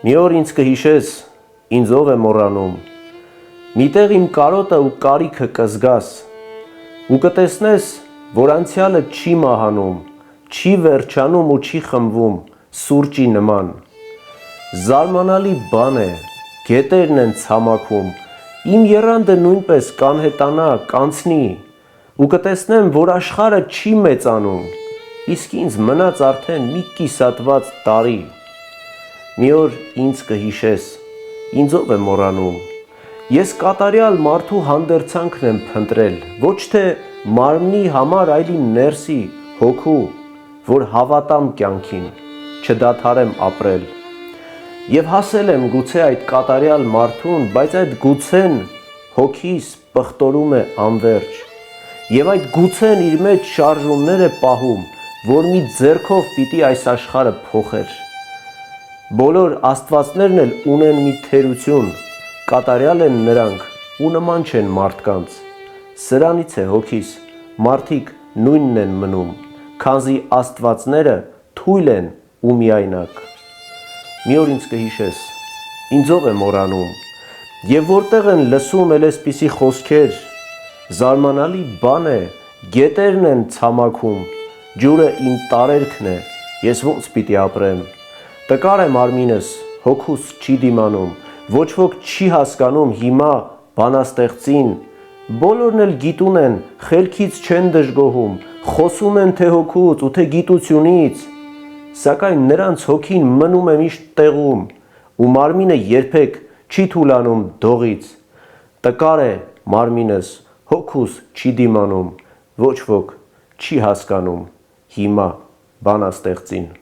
Մի օր ինձ կհիշես, ինձ ով է մոռանում, միտեղ իմ կարոտը ու կարիքը կզգաս, ու կտեսնես, որ անցյալը չի մահանում, չի վերջանում ու չի խմվում սուրճի նման։ Զարմանալի բան է, գետերն են ցամաքում, իմ եռանդը նույնպես կանհետանա, կանցնի, ու կտեսնեմ, որ աշխարհը չի մեծանում, իսկ ինձ մնաց արդեն մի կիսատված տարի։ Մի օր ինձ կհիշես, ինձ ով է մոռանում, ես կատարյալ մարդու հանդերձանքն եմ փնտրել, ոչ թե մարմնի համար, այլ իմ ներսի, հոգու, որ հավատամ կյանքին, չդադարեմ ապրել։ Եվ հասել եմ գուցե այդ կատարյալ մարդուն, բայց այդ գուցեն հոգիս պղտորում է անվերջ, և այդ գուցեն իր մեջ շարժումներ է պահում, որ մի ձեռքով պիտի այս աշխարհը փոխեր։ Բոլոր աստվածներն էլ ունեն մի թերություն, կատարյալ են նրանք ու նման չեն մարդկանց։ Սրանից է հոգիս, մարդիկ նույնն են մնում, քանզի աստվածները թույլ են ու միայնակ։ Մի օր ինձ կհիշես, ինձ ով է մոռանում, և որտեղ են լսում էլ այսպիսի խոսքեր, զարմանալի բան է, գետերն են ցամաքում, ջուրը իմ տարերքն է, ես ոնց պիտի ապրեմ։ Տկար է մարմինս, հոգուս չի դիմանում, ոչ ոք չի հասկանում հիմա բանաստեղծին, բոլորն էլ գիտուն են, խելքից չեն դժգոհում, խոսում են թե հոգուց ու թե գիտությունից, սակայն նրանց հոգին մնում է միշտ տեղում, ու մարմինը երբեք չի թուլանում դողից։ Տկար է մարմինս, հոգուս չի դիմանում, ոչ ոք չի հասկանում հիմա բանաստեղծին։